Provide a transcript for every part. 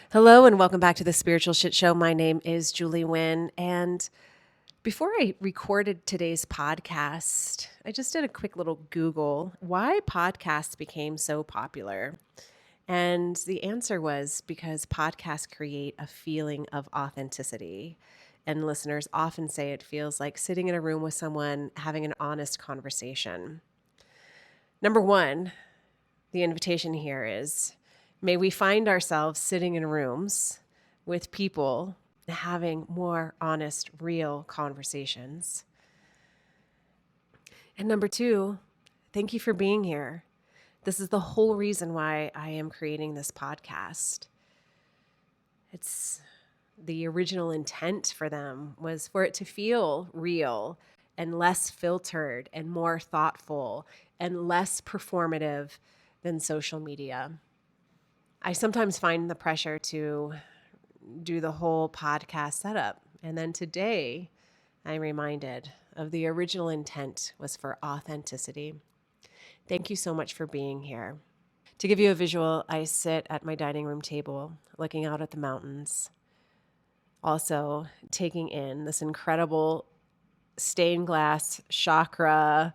Hello and welcome back to the Spiritual Shit Show. My name is Julie Wynn. And before I recorded today's podcast, I just did a quick little Google why podcasts became so popular. And the answer was because podcasts create a feeling of authenticity. And listeners often say it feels like sitting in a room with someone having an honest conversation. Number one, the invitation here is may we find ourselves sitting in rooms with people having more honest, real conversations. And number two, thank you for being here. This is the whole reason why I am creating this podcast. It's the original intent for them was for it to feel real and less filtered and more thoughtful and less performative than social media. I sometimes find the pressure to do the whole podcast setup. And then today, I'm reminded of the original intent was for authenticity. Thank you so much for being here. To give you a visual, I sit at my dining room table looking out at the mountains, also taking in this incredible stained glass chakra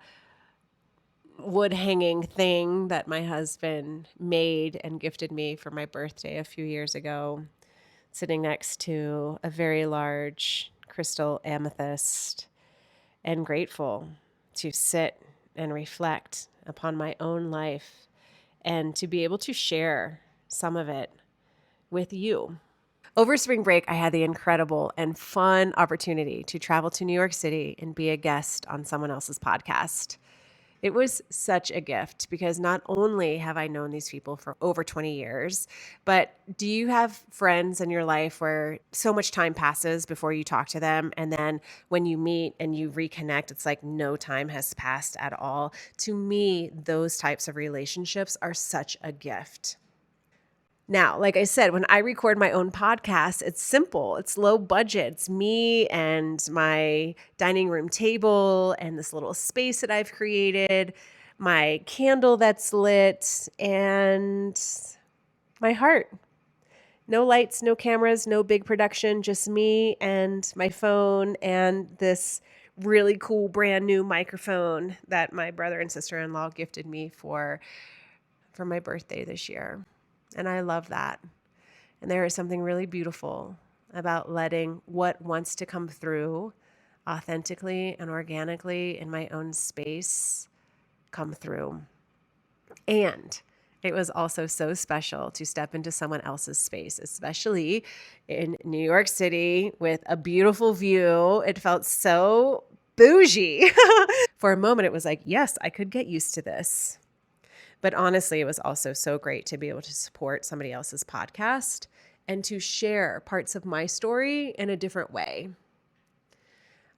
wood hanging thing that my husband made and gifted me for my birthday a few years ago, sitting next to a very large crystal amethyst, and grateful to sit and reflect upon my own life and to be able to share some of it with you. Over spring break, I had the incredible and fun opportunity to travel to New York City and be a guest on someone else's podcast. It was such a gift because not only have I known these people for over 20 years, but do you have friends in your life where so much time passes before you talk to them? And then when you meet and you reconnect, it's like no time has passed at all. To me, those types of relationships are such a gift. Now, like I said, when I record my own podcast, it's simple. It's low budget. It's me and my dining room table and this little space that I've created, my candle that's lit, and my heart. No lights, no cameras, no big production, just me and my phone and this really cool brand new microphone that my brother and sister-in-law gifted me for my birthday this year. And I love that. And there is something really beautiful about letting what wants to come through authentically and organically in my own space come through. And it was also so special to step into someone else's space, especially in New York City with a beautiful view. It felt so bougie. For a moment, it was like, yes, I could get used to this. But honestly, it was also so great to be able to support somebody else's podcast and to share parts of my story in a different way.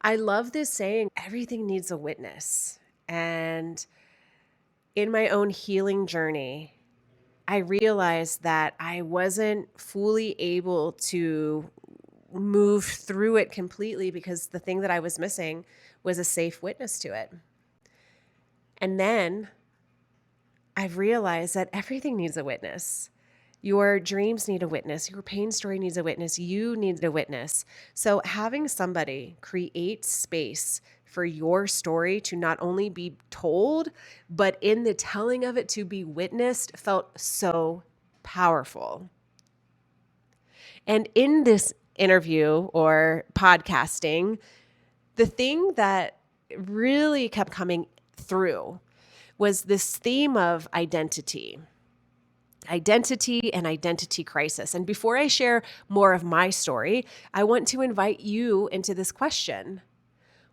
I love this saying, everything needs a witness. And in my own healing journey, I realized that I wasn't fully able to move through it completely because the thing that I was missing was a safe witness to it. And then I've realized that everything needs a witness. Your dreams need a witness. Your pain story needs a witness. You need a witness. So having somebody create space for your story to not only be told, but in the telling of it to be witnessed felt so powerful. And in this interview or podcasting, the thing that really kept coming through was this theme of identity and identity crisis. And before I share more of my story, I want to invite you into this question.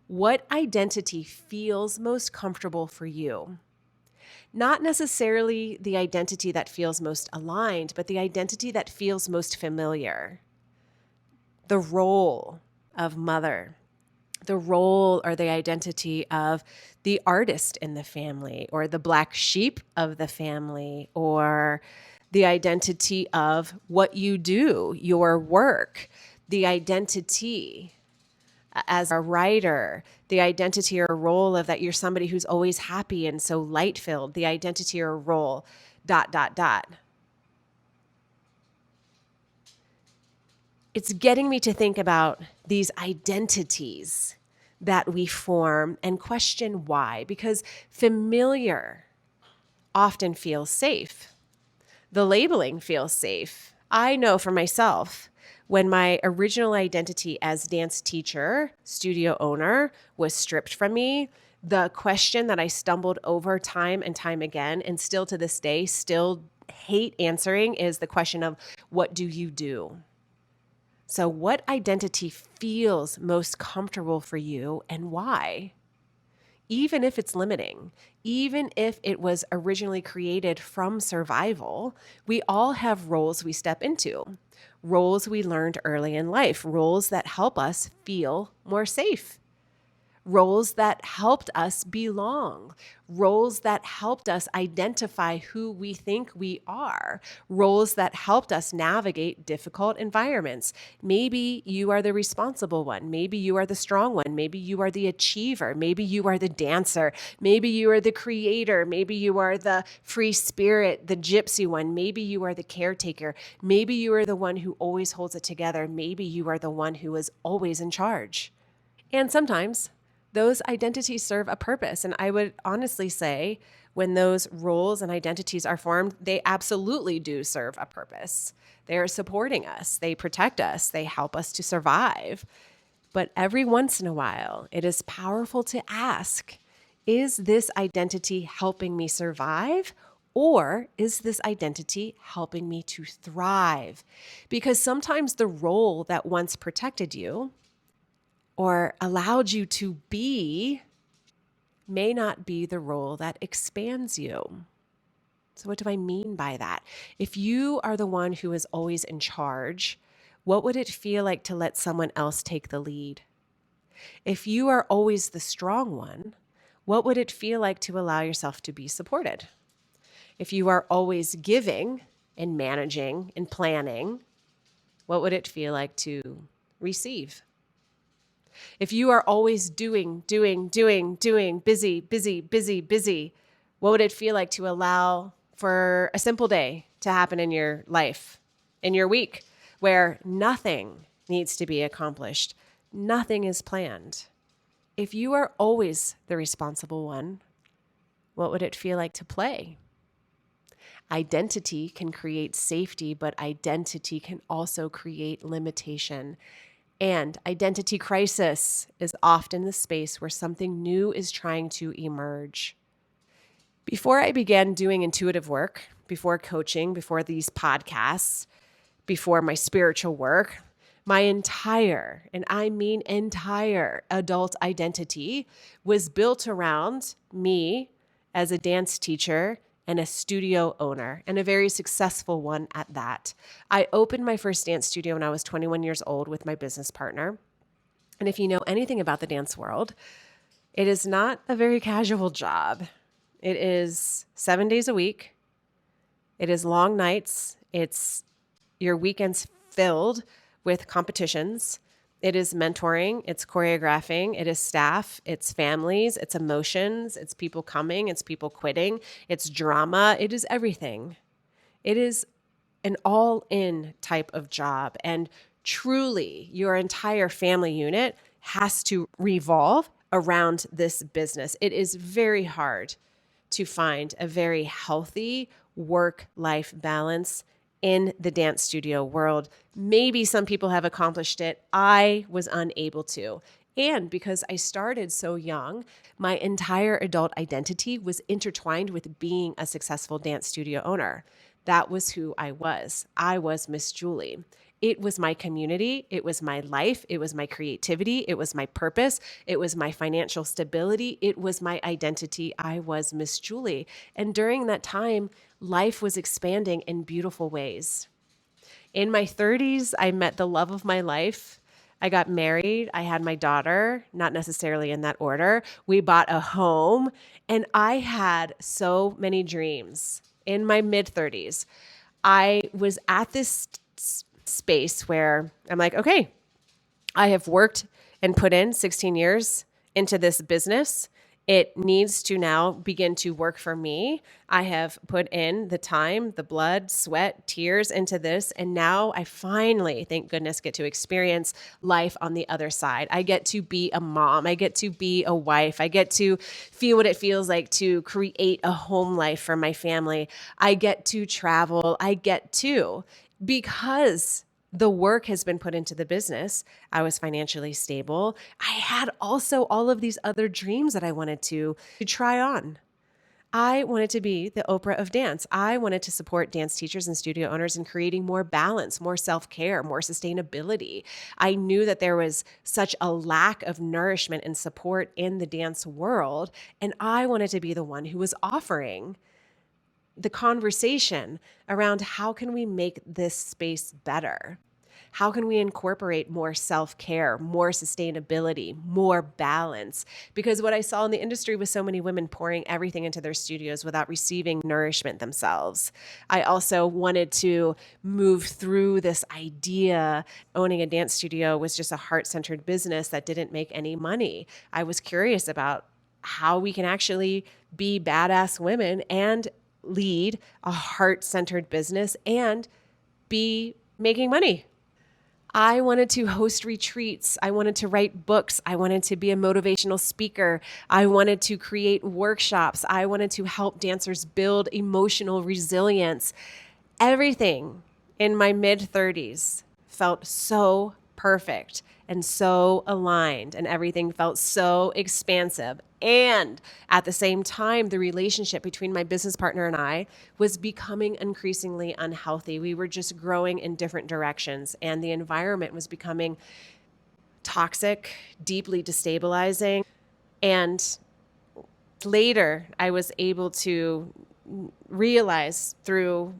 What identity feels most comfortable for you? Not necessarily the identity that feels most aligned, but the identity that feels most familiar. The role of mother, the role or the identity of the artist in the family or the black sheep of the family, or the identity of what you do, your work, the identity as a writer, the identity or role of that you're somebody who's always happy and so light filled, the identity or role, ... it's getting me to think about these identities that we form and question why, because familiar often feels safe. The labeling feels safe. I know for myself, when my original identity as dance teacher, studio owner was stripped from me, the question that I stumbled over time and time again, and still to this day, still hate answering, is the question of, what do you do? So what identity feels most comfortable for you and why? Even if it's limiting, even if it was originally created from survival, we all have roles we step into, roles we learned early in life, roles that help us feel more safe, roles that helped us belong, roles that helped us identify who we think we are, roles that helped us navigate difficult environments. Maybe you are the responsible one. Maybe you are the strong one. Maybe you are the achiever. Maybe you are the dancer. Maybe you are the creator. Maybe you are the free spirit, the gypsy one. Maybe you are the caretaker. Maybe you are the one who always holds it together. Maybe you are the one who is always in charge. And sometimes those identities serve a purpose. And I would honestly say when those roles and identities are formed, they absolutely do serve a purpose. They are supporting us. They protect us. They help us to survive. But every once in a while, it is powerful to ask, is this identity helping me survive? Or is this identity helping me to thrive? Because sometimes the role that once protected you or allowed you to be may not be the role that expands you. So what do I mean by that? If you are the one who is always in charge, what would it feel like to let someone else take the lead? If you are always the strong one, what would it feel like to allow yourself to be supported? If you are always giving and managing and planning, what would it feel like to receive? If you are always doing, busy, what would it feel like to allow for a simple day to happen in your life, in your week, where nothing needs to be accomplished, nothing is planned? If you are always the responsible one, what would it feel like to play? Identity can create safety, but identity can also create limitation. And identity crisis is often the space where something new is trying to emerge. Before I began doing intuitive work, before coaching, before these podcasts, before my spiritual work, my entire, and I mean entire, adult identity was built around me as a dance teacher and a studio owner, and a very successful one at that. I opened my first dance studio when I was 21 years old with my business partner. And if you know anything about the dance world, it is not a very casual job. It is 7 days a week. It is long nights. It's your weekends filled with competitions. It is mentoring, it's choreographing, it is staff, it's families, it's emotions, it's people coming, it's people quitting, it's drama, it is everything. It is an all-in type of job. And truly, your entire family unit has to revolve around this business. It is very hard to find a very healthy work-life balance in the dance studio world. Maybe some people have accomplished it. I was unable to. And because I started so young, my entire adult identity was intertwined with being a successful dance studio owner. That was who I was. I was Miss Julie. It was my community. It was my life. It was my creativity. It was my purpose. It was my financial stability. It was my identity. I was Miss Julie. And during that time, life was expanding in beautiful ways. In my 30s, I met the love of my life. I got married. I had my daughter, not necessarily in that order. We bought a home, and I had so many dreams. In my mid-30s, I was at this space where I'm like, okay, I have worked and put in 16 years into this business. It needs to now begin to work for me. I have put in the time, the blood, sweat, tears into this. And now I finally, thank goodness, get to experience life on the other side. I get to be a mom. I get to be a wife. I get to feel what it feels like to create a home life for my family. I get to travel. I get to, because the work has been put into the business. I was financially stable. I had also all of these other dreams that I wanted to try on. I wanted to be the Oprah of dance. I wanted to support dance teachers and studio owners in creating more balance, more self-care, more sustainability. I knew that there was such a lack of nourishment and support in the dance world, and I wanted to be the one who was offering the conversation around how can we make this space better? How can we incorporate more self-care, more sustainability, more balance? Because what I saw in the industry was so many women pouring everything into their studios without receiving nourishment themselves. I also wanted to move through this idea. Owning a dance studio was just a heart-centered business that didn't make any money. I was curious about how we can actually be badass women and lead a heart-centered business and be making money. I wanted to host retreats. I wanted to write books. I wanted to be a motivational speaker. I wanted to create workshops. I wanted to help dancers build emotional resilience. Everything in my mid-30s felt so perfect and so aligned, and everything felt so expansive. And at the same time, the relationship between my business partner and I was becoming increasingly unhealthy. We were just growing in different directions, and the environment was becoming toxic, deeply destabilizing. And later, I was able to realize through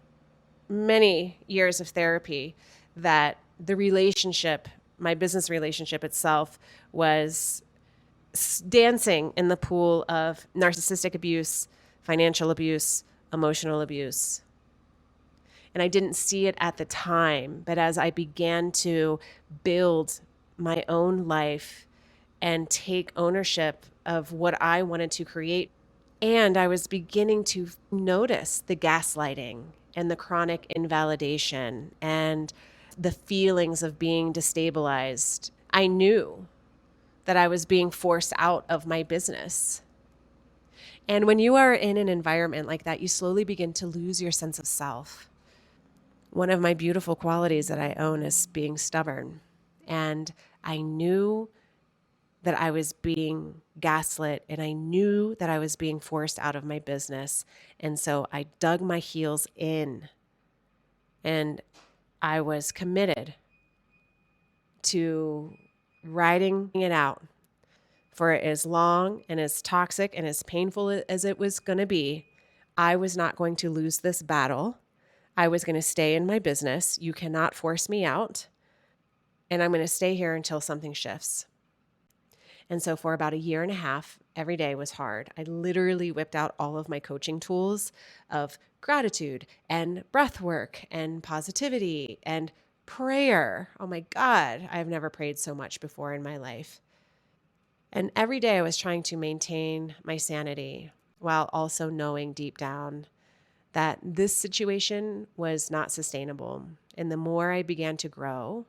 many years of therapy that the relationship, my business relationship itself, was dancing in the pool of narcissistic abuse, financial abuse, emotional abuse. And I didn't see it at the time, but as I began to build my own life and take ownership of what I wanted to create, and I was beginning to notice the gaslighting and the chronic invalidation and the feelings of being destabilized, I knew that I was being forced out of my business. And when you are in an environment like that, you slowly begin to lose your sense of self. One of my beautiful qualities that I own is being stubborn. And I knew that I was being gaslit, and I knew that I was being forced out of my business. And so I dug my heels in, and I was committed to riding it out for as long and as toxic and as painful as it was going to be. I was not going to lose this battle. I was going to stay in my business. You cannot force me out. And I'm going to stay here until something shifts. And so for about a year and a half, every day was hard. I literally whipped out all of my coaching tools of gratitude and breath work and positivity and prayer. Oh my God, I've never prayed so much before in my life. And every day I was trying to maintain my sanity while also knowing deep down that this situation was not sustainable. And the more I began to grow,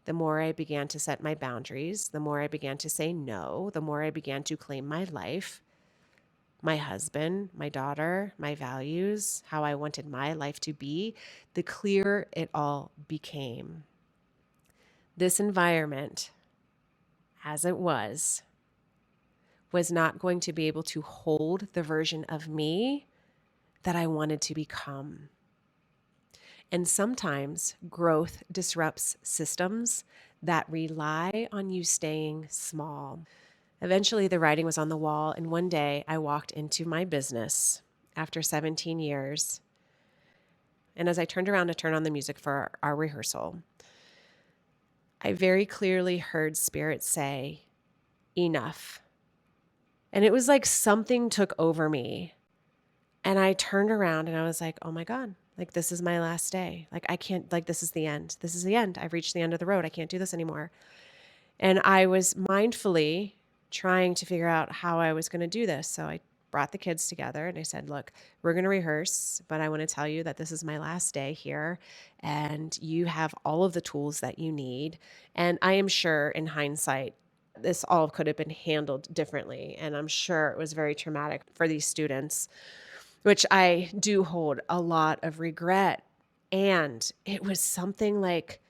the more I began to set my boundaries, the more I began to say no, the more I began to claim my life, my husband, my daughter, my values, how I wanted my life to be, the clearer it all became. This environment, as it was not going to be able to hold the version of me that I wanted to become. And sometimes growth disrupts systems that rely on you staying small. Eventually, the writing was on the wall, and one day I walked into my business after 17 years. And as I turned around to turn on the music for our rehearsal, I very clearly heard Spirit say, "Enough." And it was like something took over me. And I turned around and I was like, oh my God, like this is my last day. Like I can't, like this is the end. This is the end. I've reached the end of the road. I can't do this anymore. And I was mindfully trying to figure out how I was going to do this. So I brought the kids together and I said, look, we're going to rehearse, but I want to tell you that this is my last day here and you have all of the tools that you need. And I am sure in hindsight, this all could have been handled differently. And I'm sure it was very traumatic for these students, which I do hold a lot of regret. And it was something like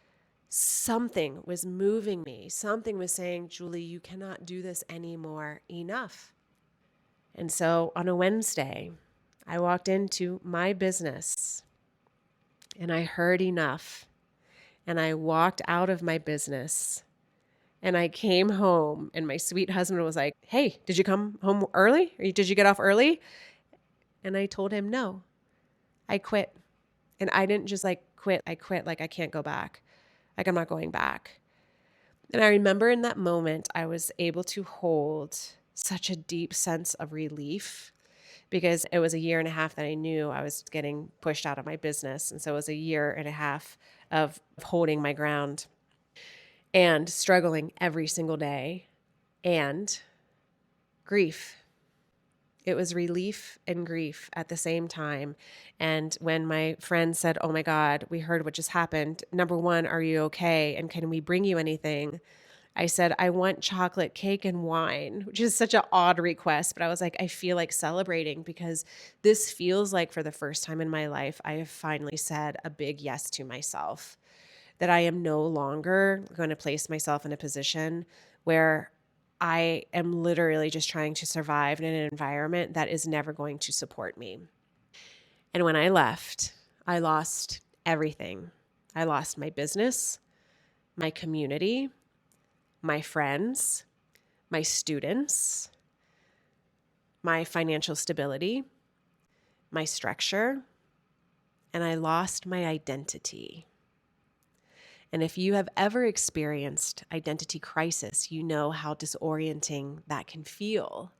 something was moving me. Something was saying, Julie, you cannot do this anymore. Enough. And so on a Wednesday, I walked into my business and I heard enough. And I walked out of my business and I came home and my sweet husband was like, hey, did you come home early? Or did you get off early? And I told him, no, I quit. And I didn't just like quit. I quit like I can't go back. Like I'm not going back. And I remember in that moment, I was able to hold such a deep sense of relief because it was a year and a half that I knew I was getting pushed out of my business. And so it was a year and a half of holding my ground and struggling every single day and grief. It was relief and grief at the same time. And when my friend said, oh my God, we heard what just happened. Number one, are you okay? And can we bring you anything? I said, I want chocolate cake and wine, which is such an odd request. But I was like, I feel like celebrating because this feels like for the first time in my life, I have finally said a big yes to myself, that I am no longer going to place myself in a position where I am literally just trying to survive in an environment that is never going to support me. And when I left, I lost everything. I lost my business, my community, my friends, my students, my financial stability, my structure, and I lost my identity. And if you have ever experienced identity crisis, you know how disorienting that can feel.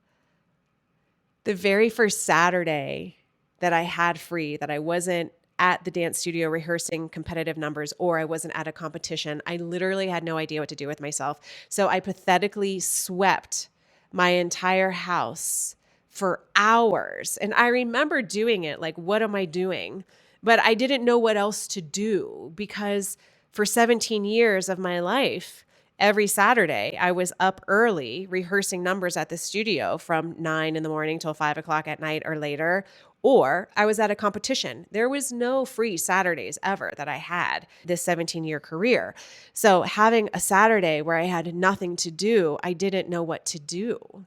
The very first Saturday that I had free, that I wasn't at the dance studio rehearsing competitive numbers or I wasn't at a competition, I literally had no idea what to do with myself. So I pathetically swept my entire house for hours. And I remember doing it like, what am I doing? But I didn't know what else to do because for 17 years of my life, every Saturday, I was up early rehearsing numbers at the studio from 9 in the morning till 5 o'clock at night or later, or I was at a competition. There was no free Saturdays ever that I had this 17-year career. So having a Saturday where I had nothing to do, I didn't know what to do.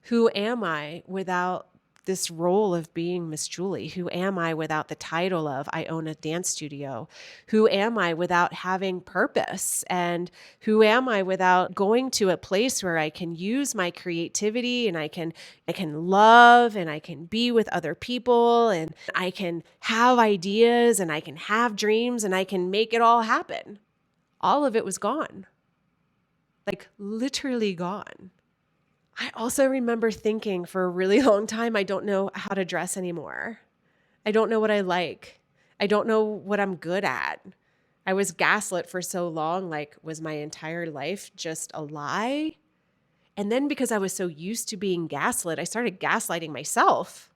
Who am I without this role of being Miss Julie? Who am I without the title of I own a dance studio? Who am I without having purpose? And who am I without going to a place where I can use my creativity and I can love and I can be with other people and I can have ideas and I can have dreams and I can make it all happen? All of it was gone. Like literally gone. I also remember thinking for a really long time, I don't know how to dress anymore. I don't know what I like. I don't know what I'm good at. I was gaslit for so long, like was my entire life just a lie? And then because I was so used to being gaslit, I started gaslighting myself.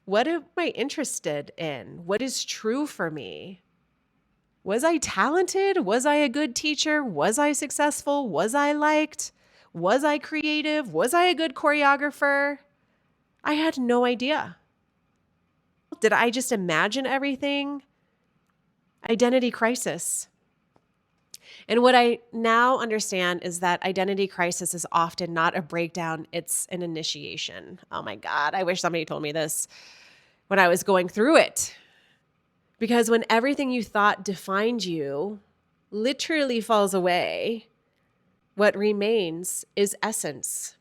What am I interested in? What is true for me? Was I talented? Was I a good teacher? Was I successful? Was I liked? Was I creative? Was I a good choreographer? I had no idea. Did I just imagine everything? Identity crisis. And what I now understand is that identity crisis is often not a breakdown, it's an initiation. Oh my God, I wish somebody told me this when I was going through it. Because when everything you thought defined you literally falls away, what remains is essence.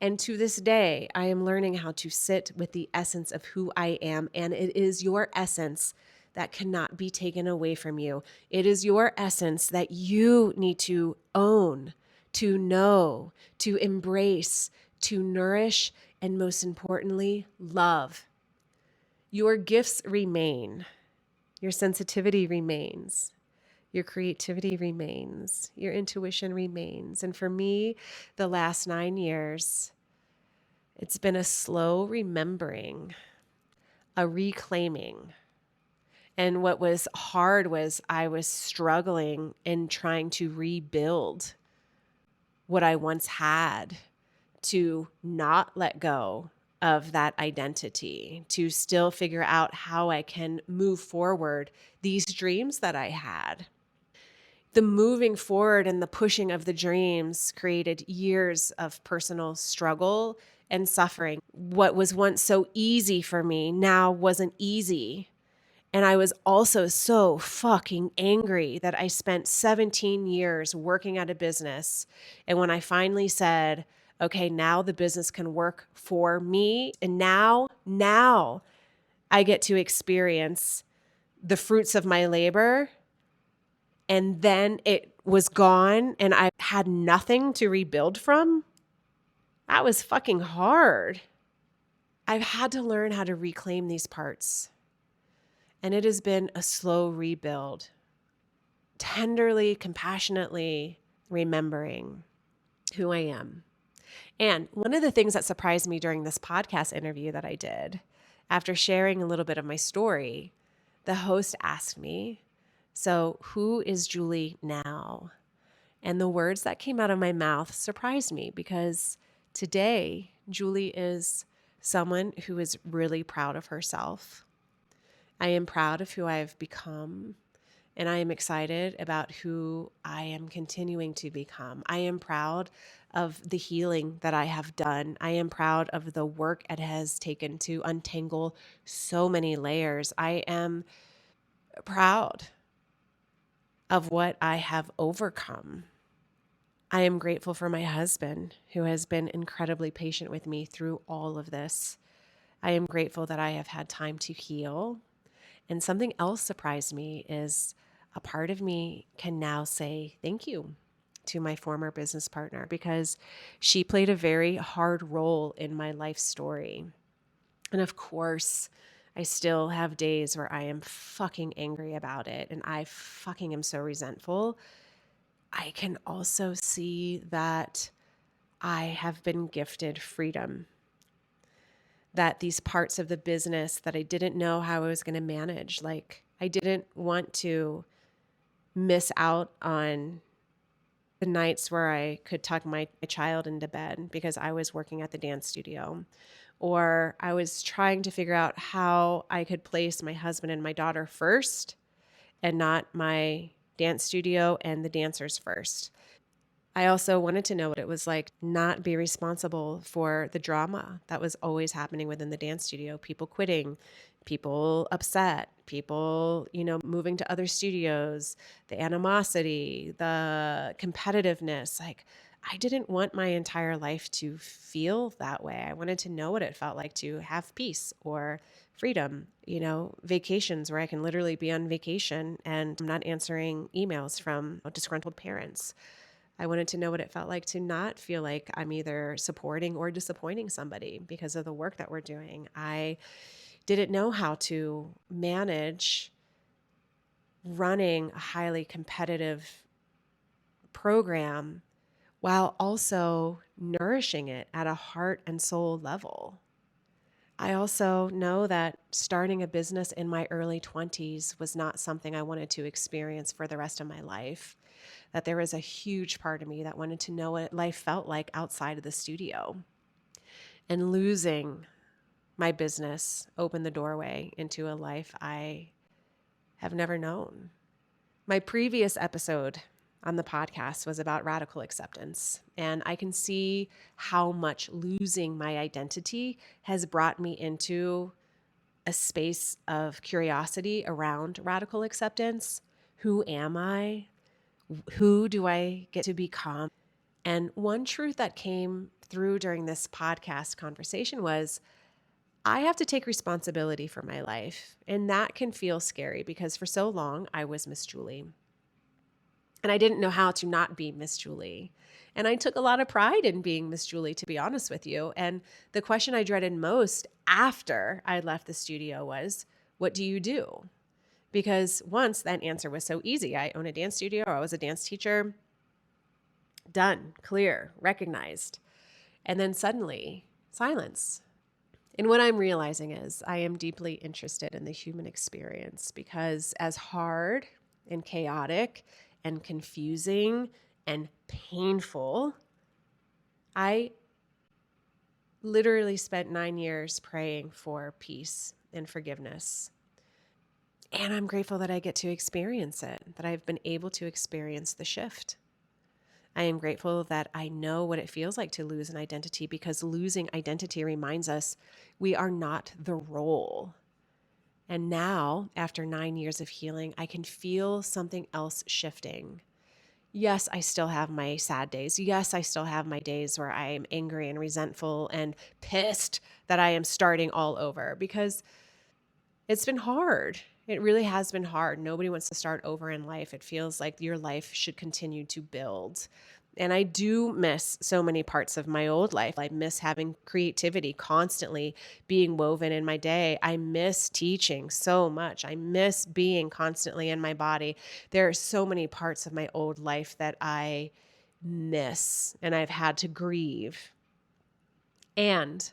And to this day, I am learning how to sit with the essence of who I am. And it is your essence that cannot be taken away from you. It is your essence that you need to own, to know, to embrace, to nourish, and most importantly, love. Your gifts remain. Your sensitivity remains. Your creativity remains. Your intuition remains. And for me, the last 9 years, it's been a slow remembering, a reclaiming. And what was hard was I was struggling and trying to rebuild what I once had, to not let go of that identity, to still figure out how I can move forward these dreams that I had. The moving forward and the pushing of the dreams created years of personal struggle and suffering. What was once so easy for me now wasn't easy. And I was also so fucking angry that I spent 17 years working at a business. And when I finally said, okay, now the business can work for me, and now I get to experience the fruits of my labor, and then it was gone and I had nothing to rebuild from, that was fucking hard. I've had to learn how to reclaim these parts. And it has been a slow rebuild, tenderly, compassionately remembering who I am. And one of the things that surprised me during this podcast interview that I did, after sharing a little bit of my story, the host asked me, so who is Julie now? And the words that came out of my mouth surprised me, because today, Julie is someone who is really proud of herself. I am proud of who I have become, and I am excited about who I am continuing to become. I am proud of the healing that I have done. I am proud of the work it has taken to untangle so many layers. I am proud of what I have overcome. I am grateful for my husband, who has been incredibly patient with me through all of this. I am grateful that I have had time to heal. And something else surprised me is a part of me can now say thank you to my former business partner, because she played a very hard role in my life story. And of course, I still have days where I am fucking angry about it and I fucking am so resentful. I can also see that I have been gifted freedom, that these parts of the business that I didn't know how I was going to manage, like I didn't want to miss out on the nights where I could tuck my child into bed because I was working at the dance studio, or I was trying to figure out how I could place my husband and my daughter first and not my dance studio and the dancers first. I also wanted to know what it was like not be responsible for the drama that was always happening within the dance studio. People quitting, people upset, people, moving to other studios, the animosity, the competitiveness. Like, I didn't want my entire life to feel that way. I wanted to know what it felt like to have peace or freedom, vacations where I can literally be on vacation and I'm not answering emails from disgruntled parents. I wanted to know what it felt like to not feel like I'm either supporting or disappointing somebody because of the work that we're doing. I didn't know how to manage running a highly competitive program while also nourishing it at a heart and soul level. I also know that starting a business in my early 20s was not something I wanted to experience for the rest of my life. That there was a huge part of me that wanted to know what life felt like outside of the studio. And losing my business opened the doorway into a life I have never known. My previous episode on the podcast was about radical acceptance, and I can see how much losing my identity has brought me into a space of curiosity around radical acceptance. Who am I? Who do I get to become? And one truth that came through during this podcast conversation was I have to take responsibility for my life. And that can feel scary because for so long I was Miss Julie. And I didn't know how to not be Miss Julie. And I took a lot of pride in being Miss Julie, to be honest with you. And the question I dreaded most after I left the studio was, what do you do? Because once that answer was so easy. I own a dance studio, I was a dance teacher, done, clear, recognized. And then suddenly, silence. And what I'm realizing is I am deeply interested in the human experience because, as hard and chaotic and confusing and painful, I literally spent 9 years praying for peace and forgiveness. And I'm grateful that I get to experience it, that I've been able to experience the shift. I am grateful that I know what it feels like to lose an identity, because losing identity reminds us we are not the role. And now, after 9 years of healing, I can feel something else shifting. Yes, I still have my sad days. Yes, I still have my days where I am angry and resentful and pissed that I am starting all over, because it's been hard. It really has been hard. Nobody wants to start over in life. It feels like your life should continue to build. And I do miss so many parts of my old life. I miss having creativity constantly being woven in my day. I miss teaching so much. I miss being constantly in my body. There are so many parts of my old life that I miss and I've had to grieve. And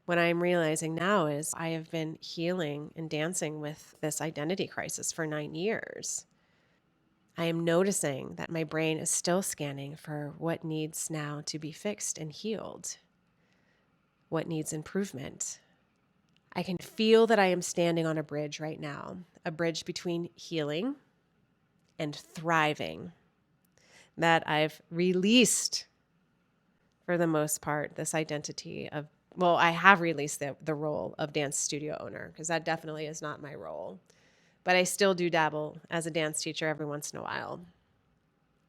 what I'm realizing now is I have been healing and dancing with this identity crisis for 9 years. I am noticing that my brain is still scanning for what needs now to be fixed and healed, what needs improvement. I can feel that I am standing on a bridge right now, a bridge between healing and thriving, that I've released, for the most part, this identity of, well, I have released the role of dance studio owner, because that definitely is not my role. But I still do dabble as a dance teacher every once in a while.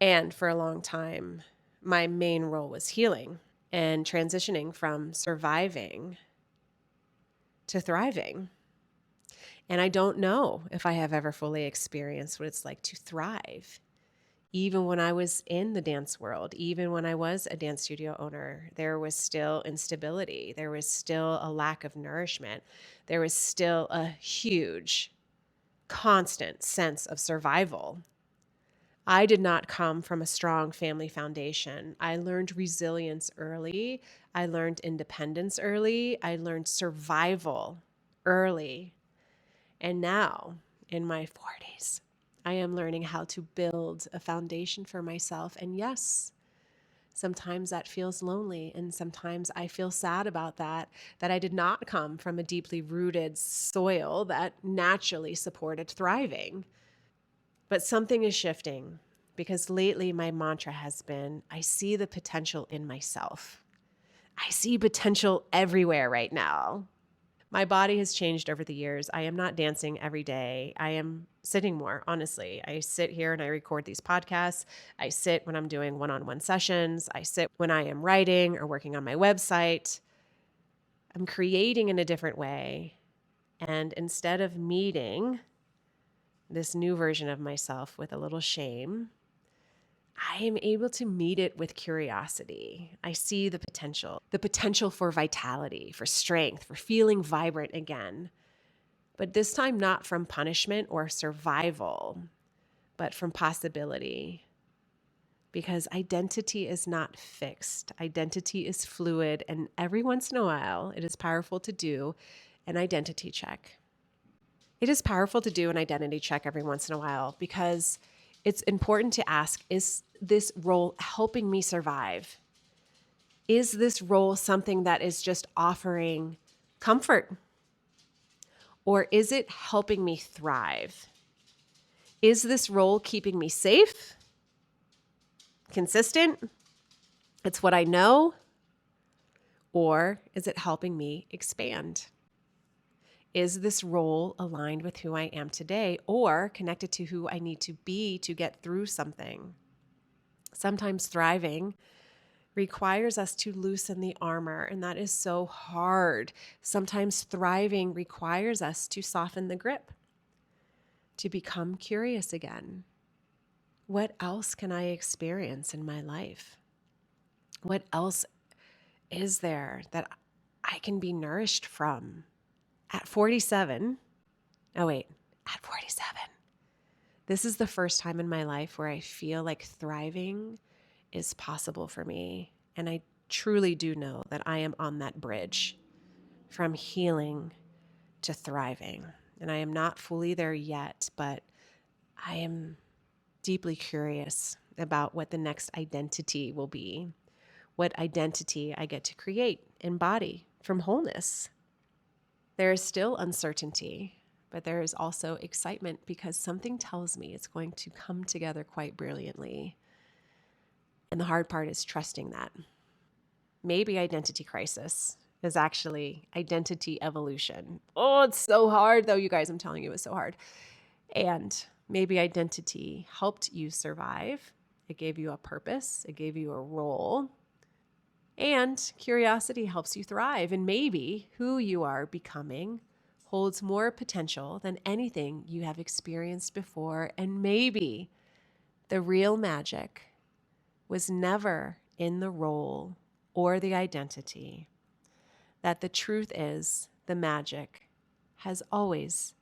And for a long time, my main role was healing and transitioning from surviving to thriving. And I don't know if I have ever fully experienced what it's like to thrive. Even when I was in the dance world, even when I was a dance studio owner, there was still instability. There was still a lack of nourishment. There was still a huge, constant sense of survival. I did not come from a strong family foundation. I learned resilience early. I learned independence early. I learned survival early. And now, in my 40s, I am learning how to build a foundation for myself. And yes, sometimes that feels lonely. And sometimes I feel sad about that I did not come from a deeply rooted soil that naturally supported thriving. But something is shifting, because lately my mantra has been, I see the potential in myself. I see potential everywhere right now. My body has changed over the years. I am not dancing every day. I am sitting more, honestly. I sit here and I record these podcasts. I sit when I'm doing one-on-one sessions. I sit when I am writing or working on my website. I'm creating in a different way. And instead of meeting this new version of myself with a little shame, I am able to meet it with curiosity. I see the potential for vitality, for strength, for feeling vibrant again. But this time, not from punishment or survival, but from possibility. Because identity is not fixed, identity is fluid. And every once in a while, it is powerful to do an identity check. It is powerful to do an identity check every once in a while, because it's important to ask, is this role helping me survive? Is this role something that is just offering comfort? Or is it helping me thrive? Is this role keeping me safe, consistent? It's what I know. Or is it helping me expand? Is this role aligned with who I am today, or connected to who I need to be to get through something? Sometimes thriving requires us to loosen the armor, and that is so hard. Sometimes thriving requires us to soften the grip, to become curious again. What else can I experience in my life? What else is there that I can be nourished from? At 47, oh wait, at 47. This is the first time in my life where I feel like thriving is possible for me. And I truly do know that I am on that bridge from healing to thriving. And I am not fully there yet, but I am deeply curious about what the next identity will be, what identity I get to create, embody from wholeness. There is still uncertainty, but there is also excitement because something tells me it's going to come together quite brilliantly. And the hard part is trusting that. Maybe identity crisis is actually identity evolution. Oh, it's so hard though, you guys. I'm telling you, it's so hard. And maybe identity helped you survive. It gave you a purpose. It gave you a role. And curiosity helps you thrive. And maybe who you are becoming holds more potential than anything you have experienced before. And maybe the real magic was never in the role or the identity. That the truth is, the magic has always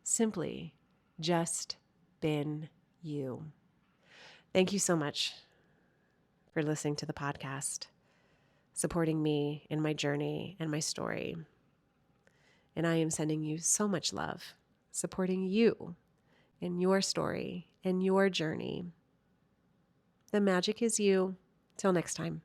simply just been you. Thank you so much for listening to the podcast, supporting me in my journey and my story. And I am sending you so much love, supporting you in your story and your journey. The magic is you. Till next time.